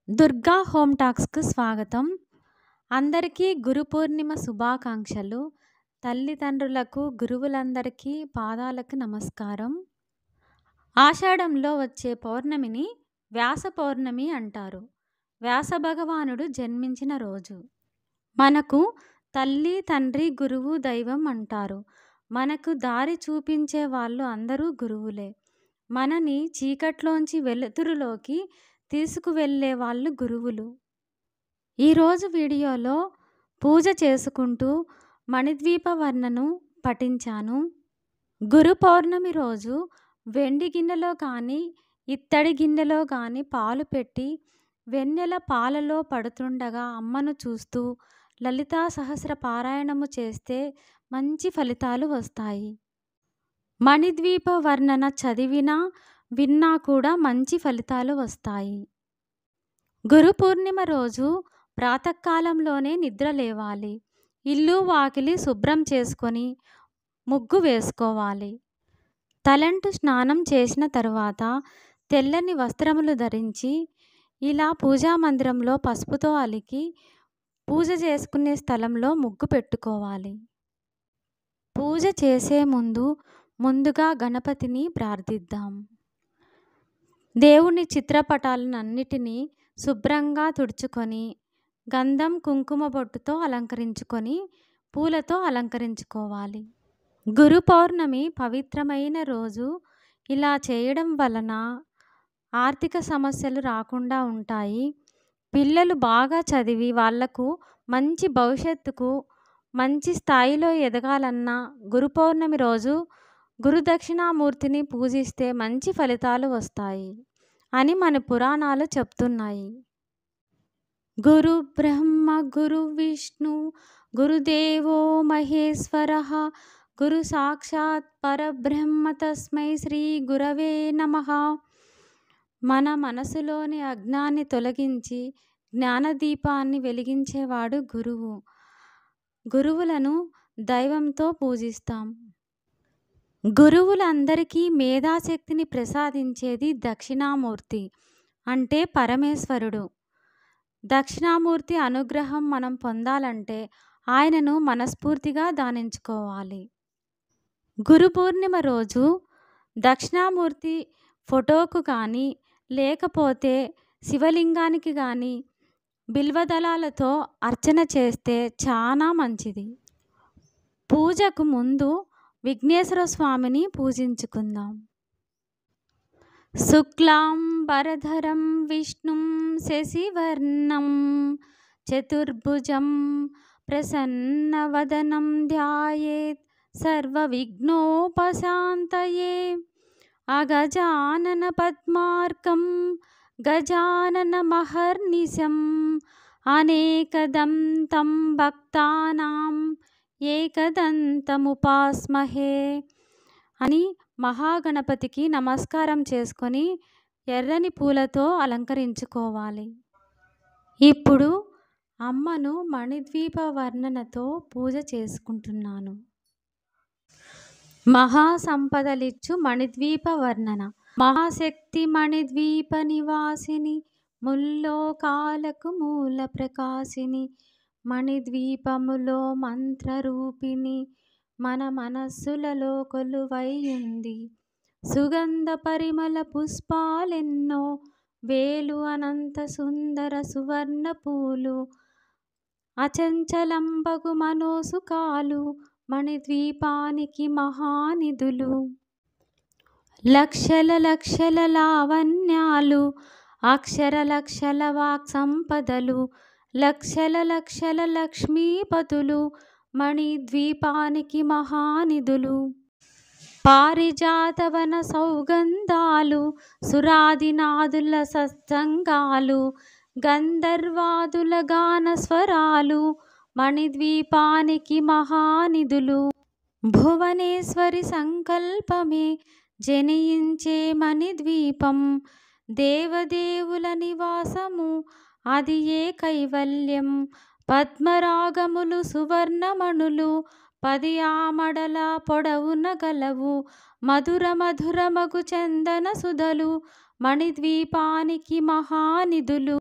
Durga home టాక్స్‌కు స్వాగతం. అందరికీ గురు పూర్ణిమ శుభాకాంక్షలు. తల్లిదండ్రులకు, గురువులందరికీ పాదాలకు నమస్కారం. ఆషాఢంలో వచ్చే పౌర్ణమిని వ్యాస పౌర్ణమి అంటారు. వ్యాస భగవానుడు జన్మించిన రోజు. మనకు తల్లి, తండ్రి, గురువు, దైవం అంటారు. మనకు దారి చూపించే వాళ్ళు అందరూ గురువులే. మనని చీకట్లోంచి వెలుతురులోకి తీసుకువెళ్ళే వాళ్ళు గురువులు. ఈరోజు వీడియోలో పూజ చేసుకుంటూ మణిద్వీప వర్ణను పఠించాను. గురు పౌర్ణమి రోజు వెండి గిన్నెలో కానీ ఇత్తడి గిన్నెలో కానీ పాలు పెట్టి వెన్నెల పాలలో పడుతుండగా అమ్మను చూస్తూ లలితా సహస్ర పారాయణము చేస్తే మంచి ఫలితాలు వస్తాయి. మణిద్వీప వర్ణన చదివినా విన్నా కూడా మంచి ఫలితాలు వస్తాయి. గురు పూర్ణిమ రోజు ప్రాతకాలంలోనే నిద్ర లేవాలి. ఇల్లు వాకిలి శుభ్రం చేసుకొని ముగ్గు వేసుకోవాలి. తలంటు స్నానం చేసిన తరువాత తెల్లని వస్త్రములు ధరించి ఇలా పూజా మందిరంలో పసుపుతో అలికి పూజ చేసుకునే స్థలంలో ముగ్గు పెట్టుకోవాలి. పూజ చేసే ముందుగా గణపతిని ప్రార్థిద్దాం. దేవుని చిత్రపటాలన్నిటినీ శుభ్రంగా తుడుచుకొని గంధం కుంకుమ బొట్టుతో అలంకరించుకొని పూలతో అలంకరించుకోవాలి. గురు పౌర్ణమి పవిత్రమైన రోజు. ఇలా చేయడం వలన ఆర్థిక సమస్యలు రాకుండా ఉంటాయి. పిల్లలు బాగా చదివి వాళ్లకు మంచి భవిష్యత్తుకు మంచి స్థాయిలో ఎదగాలన్నా గురు పౌర్ణమి రోజు గురు దక్షిణామూర్తిని పూజిస్తే మంచి ఫలితాలు వస్తాయి అని మన పురాణాలు చెప్తున్నాయి. గురు బ్రహ్మ గురు విష్ణు గురుదేవో మహేశ్వరః గురు సాక్షాత్ పరబ్రహ్మ తస్మై శ్రీ గురవే నమః. మన మనసులోని అజ్ఞాన్ని తొలగించి జ్ఞానదీపాన్ని వెలిగించేవాడు గురువు. గురువులను దైవంతో పూజిస్తాం. గురువులందరికీ మేధాశక్తిని ప్రసాదించేది దక్షిణామూర్తి అంటే పరమేశ్వరుడు. దక్షిణామూర్తి అనుగ్రహం మనం పొందాలంటే ఆయనను మనస్ఫూర్తిగా ధ్యానించుకోవాలి. గురు పూర్ణిమ రోజు దక్షిణామూర్తి ఫోటోకు కానీ లేకపోతే శివలింగానికి కానీ బిల్వదళాలతో అర్చన చేస్తే చాలా మంచిది. పూజకు ముందు విఘ్నేశ్వర స్వామిని పూజించుకుందాం. శుక్లాంబరధరం విష్ణుం శశివర్ణం చతుర్భుజం ప్రసన్నవదనం ధ్యాయేత్ సర్వవిఘ్నోపశాంతయే. అగజానన పద్మార్కం గజాననమహర్నిశం అనేకదంతం భక్తానాం ఏకదంతముపాస్మహే అని మహాగణపతికి నమస్కారం చేసుకొని ఎర్రని పూలతో అలంకరించుకోవాలి. ఇప్పుడు అమ్మను మణిద్వీప వర్ణనతో పూజ చేసుకుంటున్నాను. మహాసంపదలిచ్చు మణిద్వీప వర్ణన. మహాశక్తి మణిద్వీప నివాసిని ముల్లోకాలకు మూల ప్రకాశిని మణిద్వీపములో మంత్రరూపిణి మన మనస్సులలో కొలువైయుంది. సుగంధ పరిమళ పుష్పాలెన్నో వేలు అనంత సుందర సువర్ణ పూలు అచంచలంబగు మనోసుకాలు మణిద్వీపానికి మహానిధులు. లక్షల లక్షల లావణ్యాలు అక్షర లక్షల వాక్ సంపదలు లక్షల లక్షల లక్ష్మీపతులు మణిద్వీపానికి మహానిధులు. పారిజాతవన సౌగంధాలు సురాదినాదుల సత్సంగాలు గంధర్వాదుల గాన స్వరాలు మణిద్వీపానికి మహానిధులు. భువనేశ్వరి సంకల్పమే జనించే మణిద్వీపం దేవదేవుల నివాసము అది ఏ కైవల్యం. పద్మరాగములు సువర్ణమణులు 10 ఆమడల పొడవున గలవు మధుర మధురమగు చందన సుధలు మణిద్వీపానికి మహానిధులు.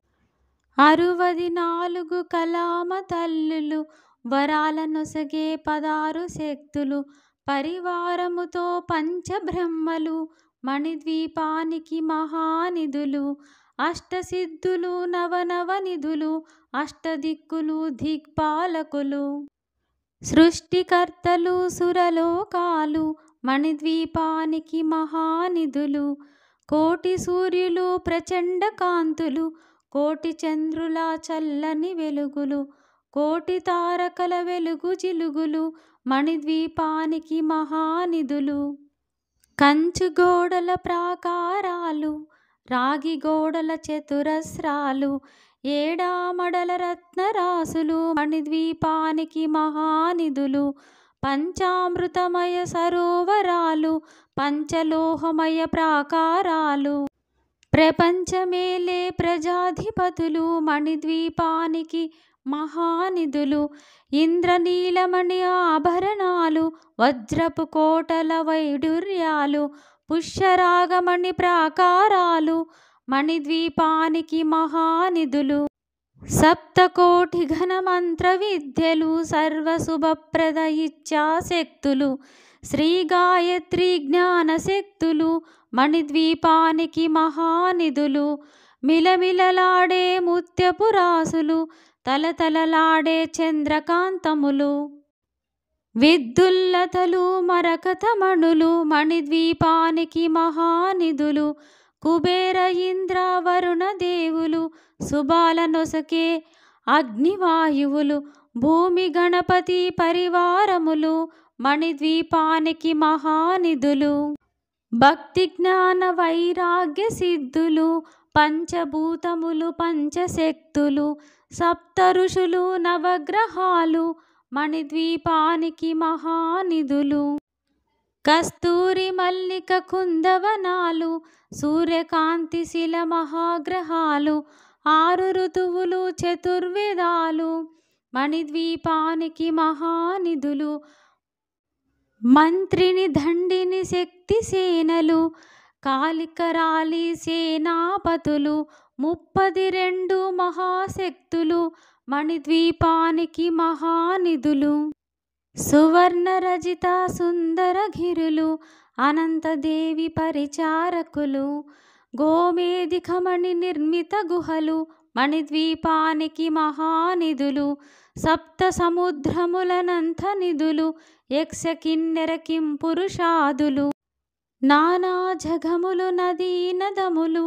64 కలామ తల్లులు వరాలనొసగే 16 శక్తులు పరివారముతో పంచబ్రహ్మలు మణిద్వీపానికి మహానిధులు అష్టసిద్ధులు నవనవనిధులు అష్టదిక్కులు దిక్పాలకులు సృష్టికర్తలు సురలోకాలు మణిద్వీపానికి మహానిధులు కోటి సూర్యులు ప్రచండ కాంతులు కోటి చంద్రుల చల్లని వెలుగులు కోటి తారకల వెలుగు జిలుగులు మణిద్వీపానికి మహానిధులు కంచు గోడల ప్రాకారాలు రాగి గోడల చతురస్రాలు ఏడామడల రత్నరాసులు మణిద్వీపానికి మహానిధులు పంచామృతమయ సరోవరాలు పంచలోహమయ ప్రాకారాలు ప్రపంచమేలే ప్రజాధిపతులు మణిద్వీపానికి మహానిధులు ఇంద్రనీలమణి ఆభరణాలు వజ్రపు కోటల వైడూర్యాలు పుష్యరాగమణి ప్రాకారాలు మణిద్వీపానికి మహానిధులు సప్తకోటి ఘనమంత్ర విద్యలు సర్వశుభప్రద ఇచ్ఛాశక్తులు శ్రీ గాయత్రి జ్ఞానశక్తులు మణిద్వీపానికి మహానిధులు మిలమిలలాడే ముత్యపు రాసులు తలతలలాడే చంద్రకాంతములు విద్యుల్లతలు మరకతమణులు మణిద్వీపానికి మహానిధులు కుబేర ఇంద్ర వరుణ దేవులు శుభాలనొసకే అగ్నివాయువులు భూమి గణపతి పరివారములు మణిద్వీపానికి మహానిధులు భక్తి జ్ఞాన వైరాగ్య సిద్ధులు పంచభూతములు పంచశక్తులు సప్త ఋషులు నవగ్రహాలు మణిద్వీపానికి మహానిధులు కస్తూరి మల్లిక కుందవనాలు సూర్యకాంతి శిల మహాగ్రహాలు 6 ఋతువులు చతుర్వేదాలు మణిద్వీపానికి మహానిధులు మంత్రిని దండిని శక్తి సేనలు కాలికరాలి సేనాపతులు 32 మహాశక్తులు మణిద్వీపానికి మహానిధులు సువర్ణ రజిత సుందర గిరులు అనంతదేవి పరిచారకులు గోమేధికమణి నిర్మిత గుహలు మణిద్వీపానికి మహానిధులు సప్త సముద్రములనంత నిధులు యక్ష కిన్నెర కింపురుషాదులు నానా జగములు నదీ నదములు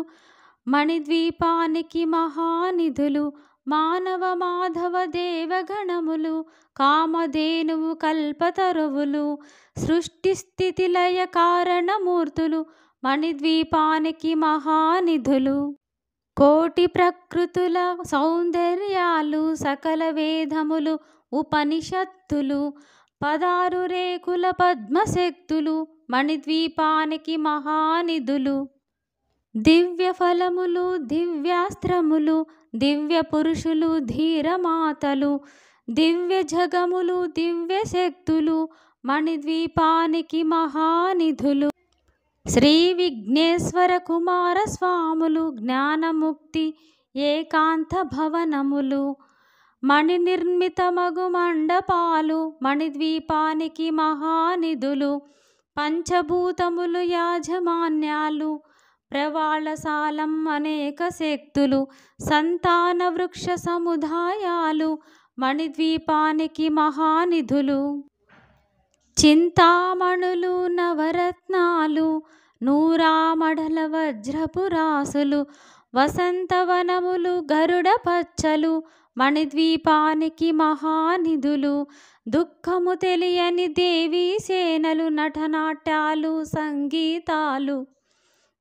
మణిద్వీపానికి మహానిధులు మానవ మాధవ దేవగణములు కామధేనువు కల్పతరువులు సృష్టి స్థితి లయ కారణమూర్తులు మణిద్వీపానికి మహానిధులు కోటి ప్రకృతుల సౌందర్యాలు సకల వేదములు ఉపనిషత్తులు 16 రేకుల పద్మశక్తులు మణిద్వీపానికి మహానిధులు దివ్య ఫలములు దివ్యాస్త్రములు దివ్య పురుషులు ధీరమాతలు దివ్య జగములు దివ్య శక్తులు మణిద్వీపానికి మహానిధులు శ్రీ విఘ్నేశ్వర కుమార స్వాములు జ్ఞానముక్తి ఏకాంత భవనములు మణి నిర్మిత మగు మండపాలు మణిద్వీపానికి మహానిధులు పంచభూతములు యాజమాన్యాలు ప్రవాళశాలం అనేక శక్తులు సంతాన వృక్ష సముదాయాలు మణిద్వీపానికి మహానిధులు చింతామణులు నవరత్నాలు నూరామడల వజ్రపు రాసులు వసంతవనములు గరుడ పచ్చలు మణిద్వీపానికి మహానిధులు దుఃఖము తెలియని దేవీ సేనలు నటనాట్యాలు సంగీతాలు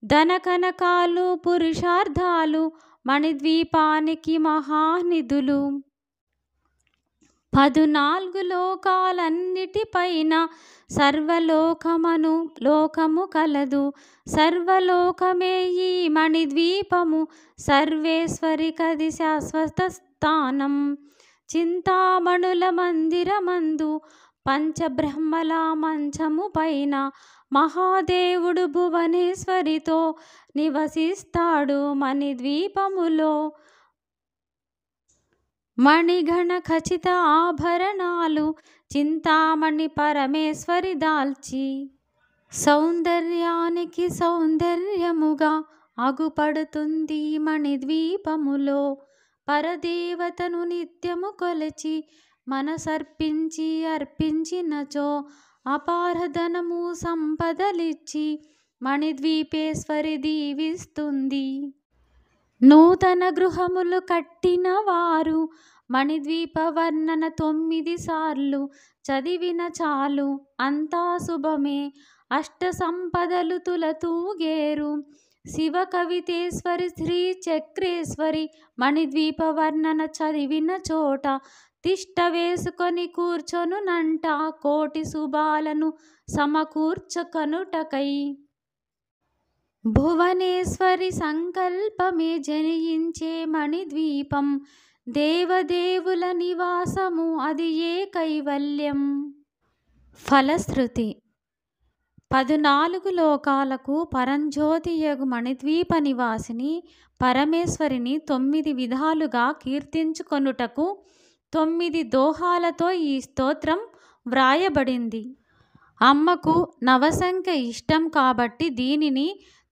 ధనకనకాలు పురుషార్థాలు మణిద్వీపానికి మహానిధులు 14 లోకాలన్నిటిపైన లోకము కలదు సర్వలోకమే ఈ మణిద్వీపము సర్వేశ్వరి కది శాశ్వత స్థానం చింతామణుల మందిరమందు పంచబ్రహ్మల మంచము పైన మహాదేవుడు భువనేశ్వరితో నివసిస్తాడు మణిద్వీపములో మణిగణ ఖచిత ఆభరణాలు చింతామణి పరమేశ్వరి దాల్చి సౌందర్యానికి సౌందర్యముగా అగుపడుతుంది మణిద్వీపములో. పరదేవతను నిత్యము కొలచి మనసర్పించి అర్పించినచో అపారధనము సంపదలిచ్చి మణిద్వీపేశ్వరి దీవిస్తుంది. నూతన గృహములు కట్టిన వారు మణిద్వీప వర్ణన 9 సార్లు చదివిన చాలు అంతా శుభమే. అష్ట సంపదలు తులతూగేరు. శివ కవితేశ్వరి శ్రీ చక్రేశ్వరి మణిద్వీప వర్ణన చదివిన చోట తిష్ట వేసుకొని కూర్చొనునంట కోటి శుభాలను సమకూర్చకనుటకై. భువనేశ్వరి సంకల్పమే జనించే మణిద్వీపం. దేవదేవుల నివాసము అది ఏ కైవల్యం. ఫలశ్రుతి 14 లోకాలకు పరంజ్యోతియగు మణిద్వీప నివాసిని పరమేశ్వరిని 9 విధాలుగా కీర్తించుకొనుటకు 9 దోహాలతో ఈ స్తోత్రం వ్రాయబడింది. అమ్మకు నవసంఖ్య ఇష్టం కాబట్టి దీనిని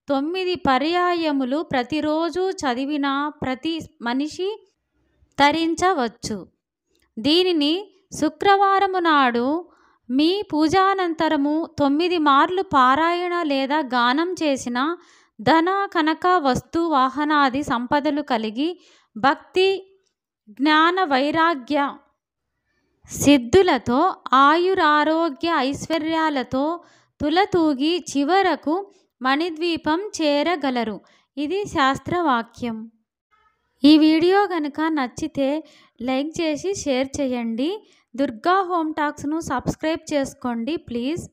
9 పర్యాయములు ప్రతిరోజు చదివిన ప్రతి మనిషి తరించవచ్చు. దీనిని శుక్రవారము నాడు మీ పూజానంతరము 9 మార్లు పారాయణ లేదా గానం చేసిన ధన కనక వస్తు వాహనాది సంపదలు కలిగి భక్తి జ్ఞాన వైరాగ్య సిద్ధులతో ఆయురారోగ్య ఐశ్వర్యాలతో తులతూగి చివరకు మణిద్వీపం చేరగలరు. ఇది శాస్త్రవాక్యం. ఈ వీడియో కనుక నచ్చితే లైక్ చేసి షేర్ చేయండి. దుర్గా హోమ్ టాక్స్ను సబ్స్క్రైబ్ చేసుకోండి ప్లీజ్.